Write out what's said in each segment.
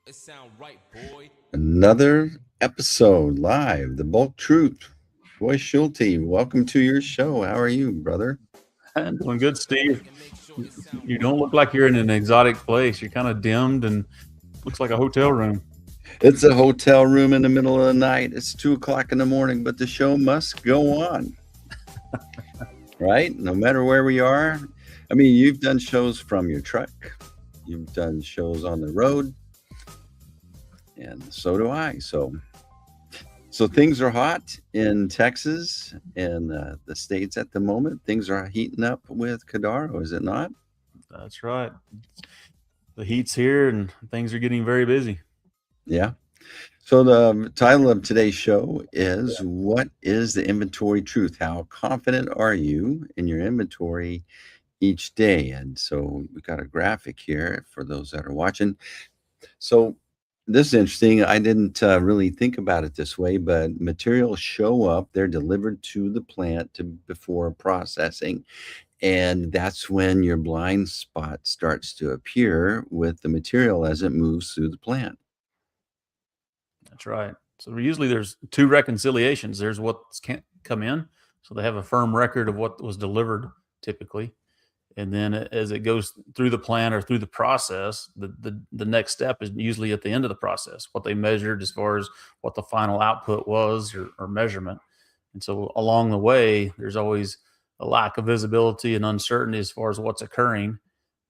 It sound right, boy. Another episode live, the bulk truth. Roy Schulte, welcome to your show. How are you, brother? I'm doing good, Steve. And make sure You it sound you right. don't look like you're in an exotic place. You're kind of dimmed and looks like a hotel room. It's a hotel room in the middle of the night. It's 2 o'clock in the morning, but the show must go on, right? No matter where we are. I mean, you've done shows from your truck, you've done shows on the road, and so do I. So things are hot in Texas and the states at the moment. Things are heating up with CADARO, is it not? That's right. The heat's here and things are getting very busy. Yeah. So the title of today's show is What is the Inventory Truth? How confident are you in your inventory each day? And so we got a graphic here for those that are watching. So this is interesting. I didn't really think about it this way, but materials show up, they're delivered to the plant before processing. And that's when your blind spot starts to appear with the material as it moves through the plant. That's right. So usually there's two reconciliations. There's what's can't come in, so they have a firm record of what was delivered typically, and then as it goes through the plant or through the process, the next step is usually at the end of the process, what they measured as far as what the final output was or measurement. And so along the way, there's always a lack of visibility and uncertainty as far as what's occurring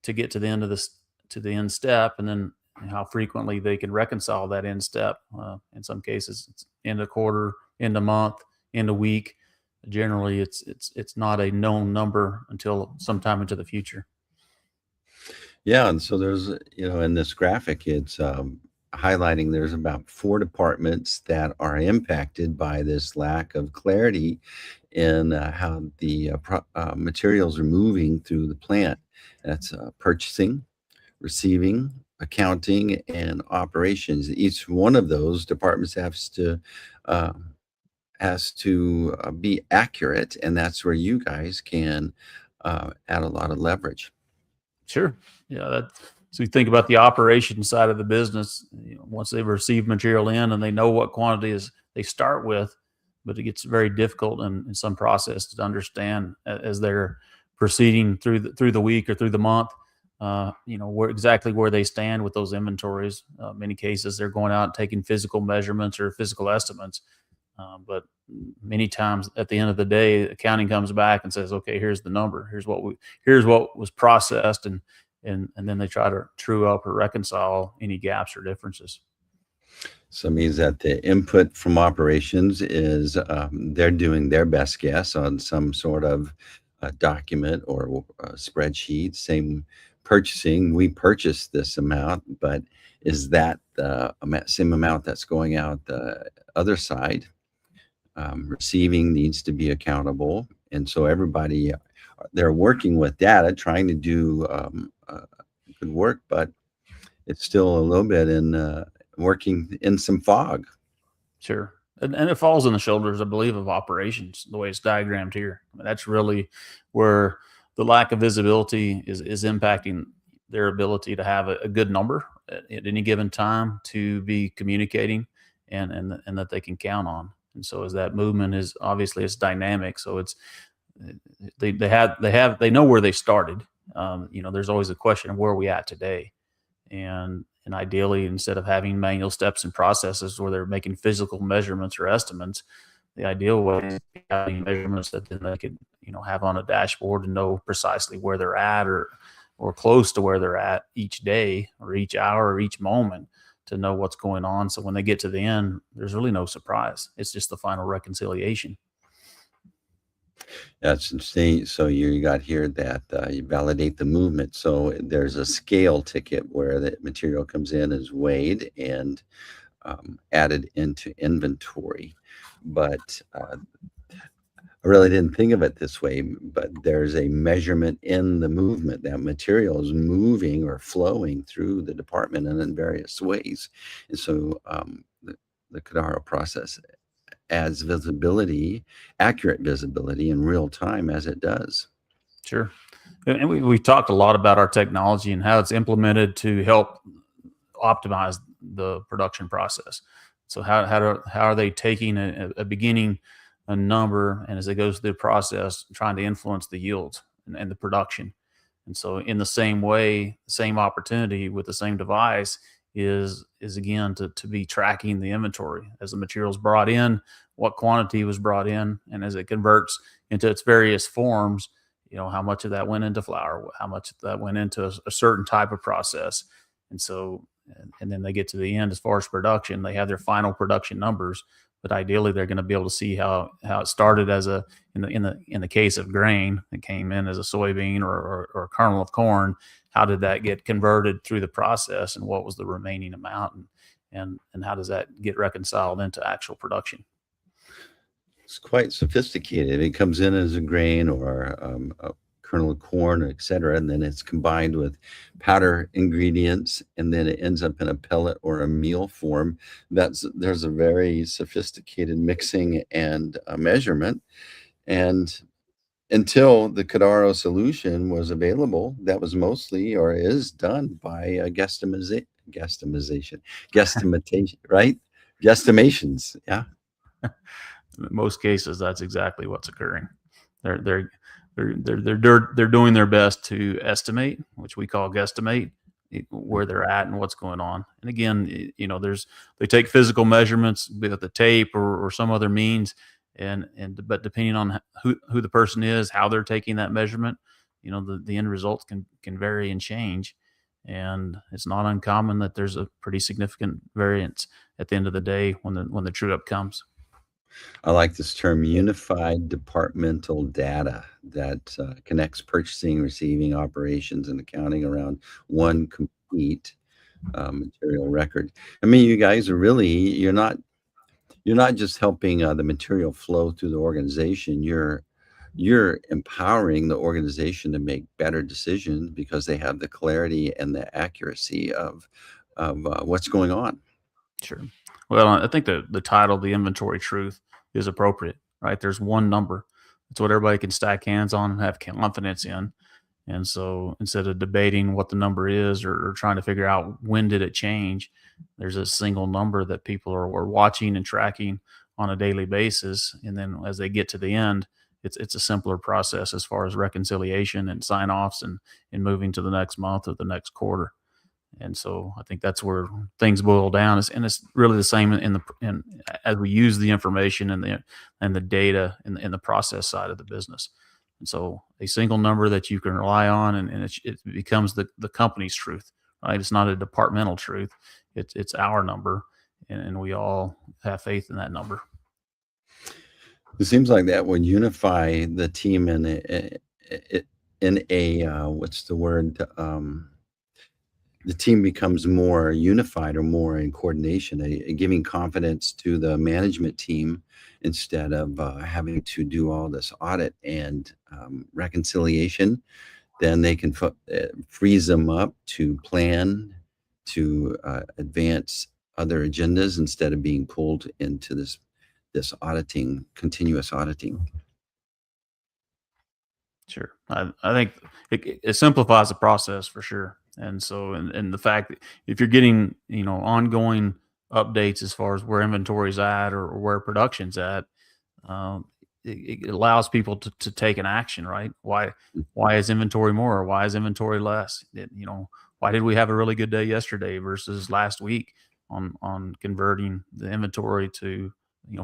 to get to the end of this to the end step, and then how frequently they can reconcile that end step. In some cases, it's end of quarter, end of month, end of week. Generally, it's not a known number until sometime into the future. Yeah, and so there's, in this graphic, it's highlighting there's about 4 departments that are impacted by this lack of clarity in how the materials are moving through the plant. That's purchasing, receiving, accounting, and operations. Each one of those departments uh, has to be accurate, and that's where you guys can add a lot of leverage. Sure. Yeah. So you think about the operation side of the business. Once they've received material in and they know what quantities they start with, but it gets very difficult in some process to understand as they're proceeding through the week or through the month. Where they stand with those inventories. Many cases they're going out and taking physical measurements or physical estimates, but many times at the end of the day, accounting comes back and says, "Okay, here's the number. Here's what was processed," and then they try to true up or reconcile any gaps or differences. So it means that the input from operations is they're doing their best guess on some sort of document or spreadsheet. Same purchasing, we purchased this amount, but is that the same amount that's going out the other side? Receiving needs to be accountable, and so everybody they're working with data, trying to do good work, but it's still a little bit in working in some fog. Sure. And it falls on the shoulders, I believe, of operations, the way it's diagrammed here. I mean, that's really where the lack of visibility is impacting their ability to have a good number at any given time to be communicating and that they can count on. And so as that movement is obviously it's dynamic. So it's they know where they started. There's always a question of where are we at today, and ideally, instead of having manual steps and processes where they're making physical measurements or estimates, the ideal way is having measurements that then they could have on a dashboard and know precisely where they're at or close to where they're at each day or each hour or each moment to know what's going on. So when they get to the end, there's really no surprise. It's just the final reconciliation. That's insane. So you got here that you validate the movement. So there's a scale ticket where the material comes in, is weighed, and added into inventory. But I really didn't think of it this way, but there's a measurement in the movement. That material is moving or flowing through the department and in various ways. And so the CADARO process adds visibility, accurate visibility in real time as it does. Sure. And we've talked a lot about our technology and how it's implemented to help optimize the production process. So how are they taking a beginning a number, and as it goes through the process, trying to influence the yields and the production. And so in the same way, the same opportunity with the same device is again to be tracking the inventory as the materials brought in, what quantity was brought in, and as it converts into its various forms, how much of that went into flour, how much of that went into a certain type of process. And so and then they get to the end as far as production, they have their final production numbers, but ideally they're going to be able to see how it started as a in the case of grain that came in as a soybean or a kernel of corn. How did that get converted through the process, and what was the remaining amount, and how does that get reconciled into actual production? It's quite sophisticated. It comes in as a grain or a kernel of corn, et cetera, and then it's combined with powder ingredients, and then it ends up in a pellet or a meal form. There's a very sophisticated mixing and measurement. And until the CADARO solution was available, that was mostly or is done by guesstimation, right? Guesstimations. Yeah. In most cases, that's exactly what's occurring. They're they're they're doing their best to estimate, which we call guesstimate, where they're at and what's going on. And again, they take physical measurements with the tape or some other means, and but depending on who the person is, how they're taking that measurement, the end results can vary and change. And it's not uncommon that there's a pretty significant variance at the end of the day when the true up comes. I like this term, unified departmental data that connects purchasing, receiving, operations, and accounting around one complete material record. I mean, you guys are really you're not just helping the material flow through the organization. You're empowering the organization to make better decisions because they have the clarity and the accuracy of what's going on. Sure. Well, I think the title, "The Inventory Truth," is appropriate, right? There's one number. It's what everybody can stack hands on and have confidence in. And so instead of debating what the number is or trying to figure out when did it change, there's a single number that people are watching and tracking on a daily basis. And then as they get to the end, it's a simpler process as far as reconciliation and sign offs and moving to the next month or the next quarter. And so I think that's where things boil down. And it's really the same in as we use the information and the data in the process side of the business. And so a single number that you can rely on, and it becomes the company's truth, right? It's not a departmental truth. It's our number, and we all have faith in that number. It seems like that would unify the team in a what's the word? The team becomes more unified or more in coordination, giving confidence to the management team instead of having to do all this audit and reconciliation. Then they can freeze them up to plan, to advance other agendas instead of being pulled into this auditing, continuous auditing. Sure. I think it simplifies the process for sure. And so, and the fact that if you're getting, ongoing updates as far as where inventory's at or where production's at, um, it allows people to take an action, right? Why is inventory more? Or why is inventory less? Why did we have a really good day yesterday versus last week on converting the inventory to,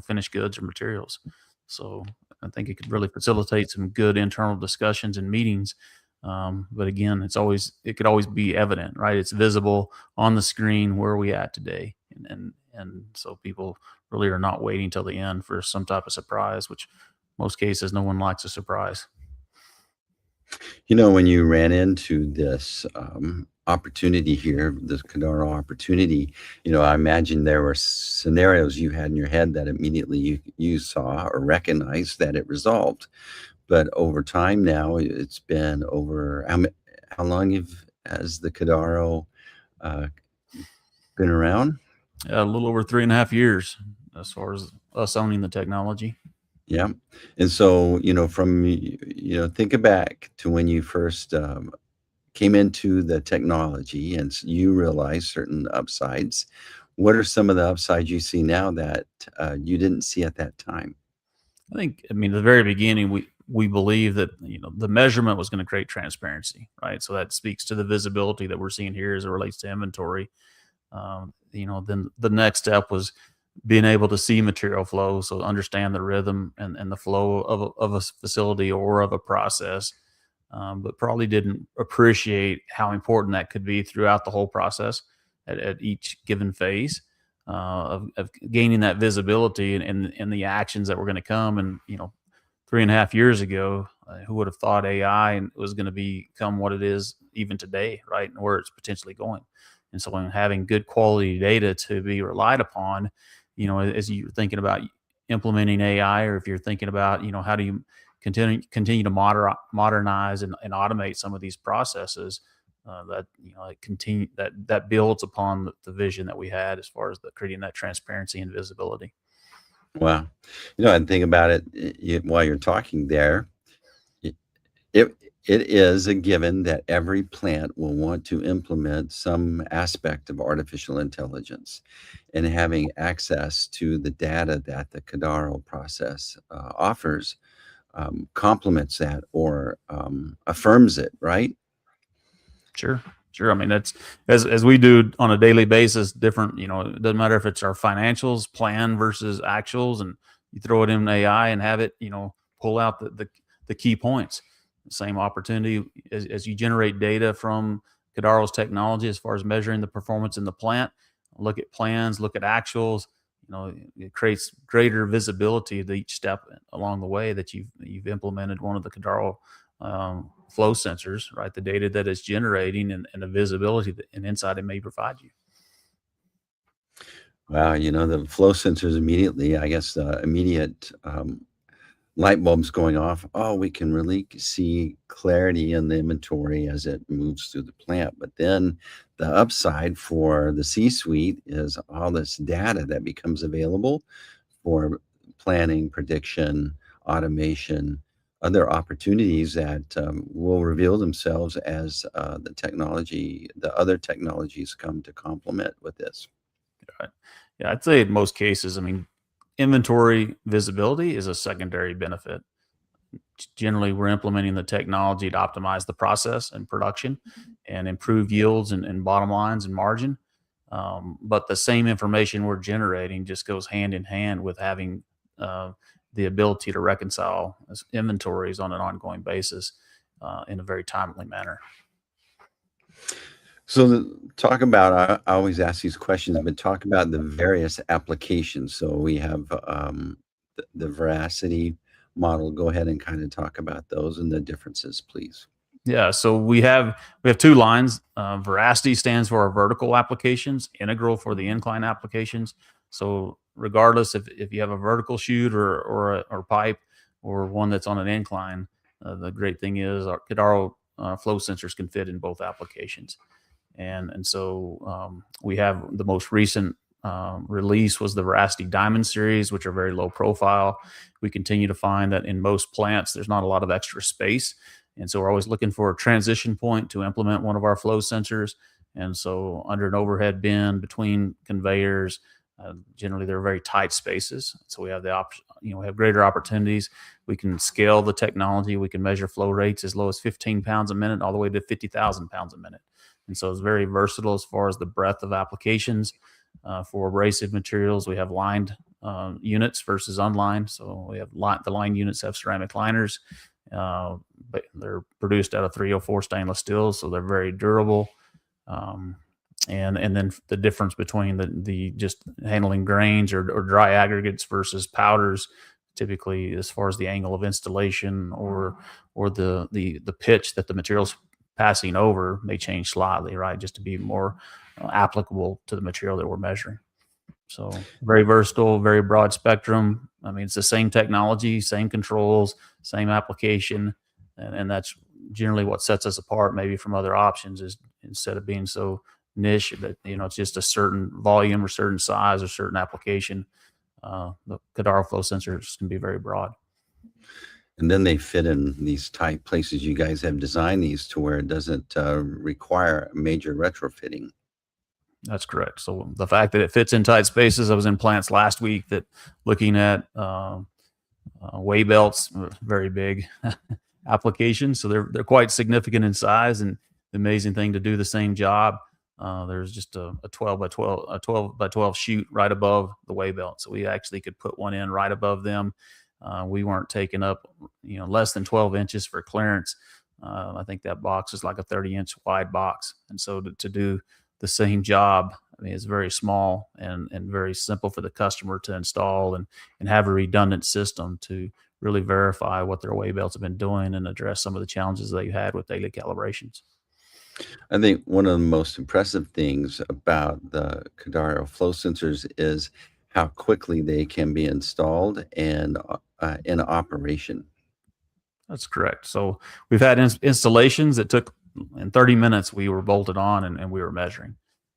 finished goods or materials? So I think it could really facilitate some good internal discussions and meetings. But again, it could always be evident, right? It's visible on the screen where we at today, and so people really are not waiting till the end for some type of surprise, which most cases no one likes a surprise. When you ran into this opportunity here, this CADARO opportunity, I imagine there were scenarios you had in your head that immediately you saw or recognized that it resolved. But over time now, it's been over how long has the CADARO uh, been around? A little over 3.5 years as far as us owning the technology. Yeah. And so, think back to when you first came into the technology and you realized certain upsides. What are some of the upsides you see now that you didn't see at that time? I mean, at the very beginning, we believe that the measurement was going to create transparency, right? So that speaks to the visibility that we're seeing here as it relates to inventory. Then the next step was being able to see material flow, so understand the rhythm and the flow of a facility or of a process, but probably didn't appreciate how important that could be throughout the whole process at each given phase of gaining that visibility and the actions that were going to come. And 3.5 years ago, who would have thought AI was going to become what it is even today, right? And where it's potentially going. And so, when having good quality data to be relied upon, as you're thinking about implementing AI, or if you're thinking about, how do you continue to modernize and automate some of these processes, that it continue that builds upon the vision that we had as far as creating that transparency and visibility. Wow. I think about it while you're talking there. It, it it is a given that every plant will want to implement some aspect of artificial intelligence, and having access to the data that the CADARO process offers complements that or affirms it, right? Sure. Sure. I mean, that's as we do on a daily basis, different, it doesn't matter if it's our financials plan versus actuals, and you throw it in AI and have it, pull out the key points. Same opportunity as you generate data from Cadaro's technology as far as measuring the performance in the plant, look at plans, look at actuals, it creates greater visibility at each step along the way that you've implemented one of the Cadaro flow sensors, right? The data that it's generating and the visibility and insight it may provide you. Wow, the flow sensors immediately, I guess, immediate light bulbs going off. Oh, we can really see clarity in the inventory as it moves through the plant. But then the upside for the C-suite is all this data that becomes available for planning, prediction, automation, other opportunities that will reveal themselves as the other technologies come to complement with this. Right. Yeah, I'd say in most cases, I mean, inventory visibility is a secondary benefit. Generally, we're implementing the technology to optimize the process and production and improve yields and bottom lines and margin. But the same information we're generating just goes hand in hand with having uh, the ability to reconcile inventories on an ongoing basis in a very timely manner. So, talk about, I always ask these questions, but talk about the various applications. So, we have the veracity model. Go ahead and kind of talk about those and the differences, please. Yeah, so we have two lines. Veracity stands for our vertical applications, integral for the incline applications. So regardless if you have a vertical chute or pipe or one that's on an incline, the great thing is our Cadaro flow sensors can fit in both applications. And so we have the most recent release was the Veracity Diamond series, which are very low profile. We continue to find that in most plants, there's not a lot of extra space. And so we're always looking for a transition point to implement one of our flow sensors. And so under an overhead bin between conveyors, generally they're very tight spaces. So we have the option, we have greater opportunities. We can scale the technology. We can measure flow rates as low as 15 pounds a minute all the way to 50,000 pounds a minute. And so it's very versatile as far as the breadth of applications. For abrasive materials, we have lined units versus unlined. So we have the line units have ceramic liners, but they're produced out of 304 stainless steel, so they're very durable. Um, and then the difference between the just handling grains or dry aggregates versus powders, typically as far as the angle of installation or the pitch that the materials passing over may change slightly, right? Just to be more applicable to the material that we're measuring. So very versatile, very broad spectrum. I mean, it's the same technology, same controls, same application, and that's generally what sets us apart, maybe from other options. Is instead of being so niche that it's just a certain volume or certain size or certain application, the Cadaro flow sensors can be very broad. And then they fit in these tight places. You guys have designed these to where it doesn't require major retrofitting. That's correct. So the fact that it fits in tight spaces, I was in plants last week that looking at way belts, very big applications. So they're quite significant in size, and the amazing thing to do the same job. There's just a 12 by 12, a 12 by 12 chute right above the way belt. So we actually could put one in right above them. We weren't taking up, less than 12 inches for clearance. I think that box is like a 30-inch wide box. And so to do the same job, I mean, it's very small and very simple for the customer to install and have a redundant system to really verify what their way belts have been doing and address some of the challenges they've had with daily calibrations. I think one of the most impressive things about the CADARO flow sensors is how quickly they can be installed and in operation. That's correct. So we've had installations that took in 30 minutes, we were bolted on and we were measuring.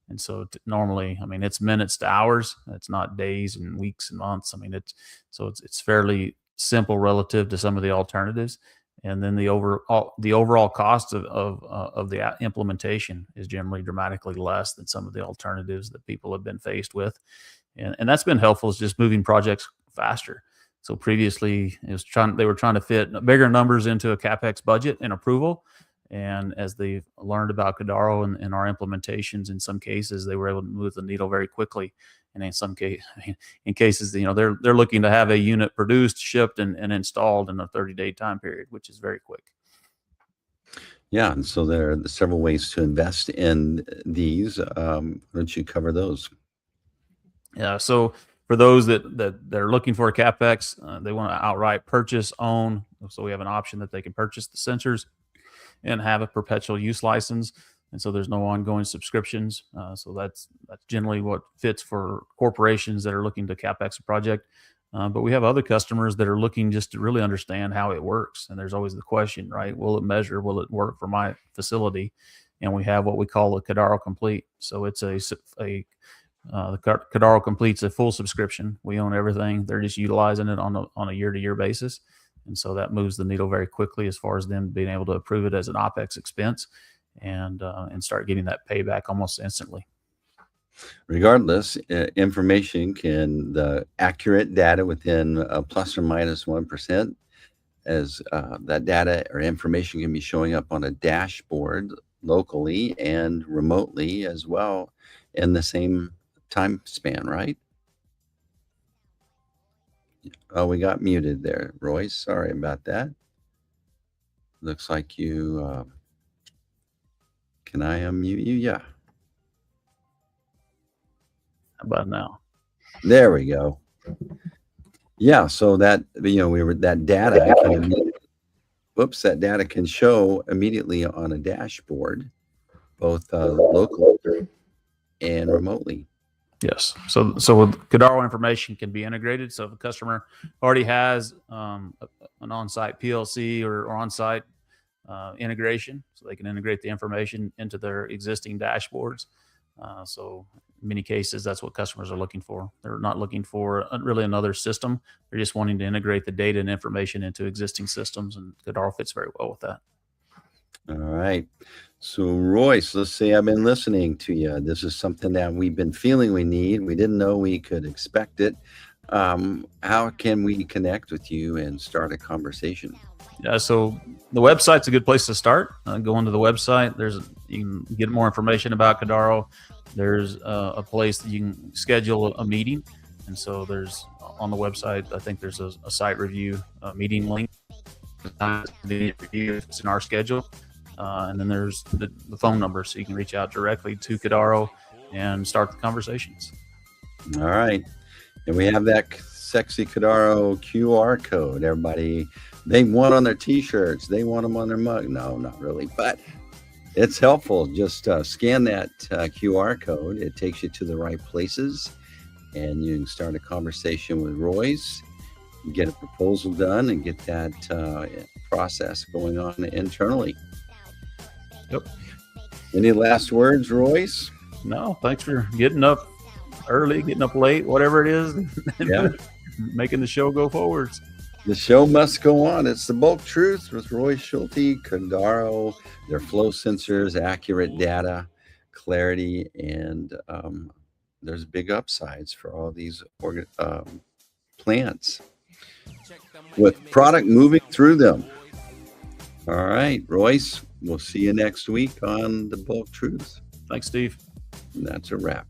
And so normally, I mean, it's minutes to hours. It's not days and weeks and months. I mean, it's fairly simple relative to some of the alternatives. And then the overall cost of the implementation is generally dramatically less than some of the alternatives that people have been faced with. And that's been helpful, is just moving projects faster. So previously, they were trying to fit bigger numbers into a CapEx budget and approval. And as they learned about CADARO and our implementations, in some cases, they were able to move the needle very quickly. And in cases, they're looking to have a unit produced, shipped, and installed in a 30-day time period, which is very quick. Yeah, and so there are several ways to invest in these. Why don't you cover those? Yeah. So for those that are looking for a CapEx, they want to outright purchase, own. So we have an option that they can purchase the sensors and have a perpetual use license. And so there's no ongoing subscriptions. So that's generally what fits for corporations that are looking to CapEx a project. But we have other customers that are looking just to really understand how it works. And there's always the question, right? Will it measure? Will it work for my facility? And we have what we call a CADARO Complete. So it's the CADARO Complete's a full subscription. We own everything. They're just utilizing it on a year-to-year basis. And so that moves the needle very quickly as far as them being able to approve it as an OpEx expense and start getting that payback almost instantly. Regardless, the accurate data within plus or minus 1%, as that data or information can be showing up on a dashboard locally and remotely as well in the same time span, right? Oh, we got muted there, Royce. Sorry about that. Looks like you, can I unmute you? Yeah. How about now? There we go. Yeah, so that, that data that data can show immediately on a dashboard, both locally and remotely. Yes. So with CADARO information can be integrated. So if a customer already has an on-site PLC or on-site integration, so they can integrate the information into their existing dashboards. So in many cases, that's what customers are looking for. They're not looking for really another system. They're just wanting to integrate the data and information into existing systems, and CADARO fits very well with that. All right. So Royce, let's say I've been listening to you. This is something that we've been feeling we need. We didn't know we could expect it. How can we connect with you and start a conversation? Yeah, so the website's a good place to start. Go into the website. You can get more information about CADARO. There's a place that you can schedule a meeting. And so there's on the website, I think there's a site review meeting link. It's in our schedule. And then there's the phone number, so you can reach out directly to CADARO and start the conversations. All right. And we have that sexy CADARO QR code. Everybody, they want on their t-shirts. They want them on their mug. No, not really, but it's helpful. Just scan that QR code. It takes you to the right places, and you can start a conversation with Royce, get a proposal done, and get that process going on internally. Yep. Any last words, Royce? No, thanks for getting up early, getting up late, whatever it is, and Yeah. making the show go forwards. The show must go on. It's the Bulk Truth with Roy Schulte, CADARO, their flow sensors, accurate data, clarity, and there's big upsides for all these plants with product moving through them. All right, Royce, we'll see you next week on the Bulk Truth. Thanks, Steve. And that's a wrap.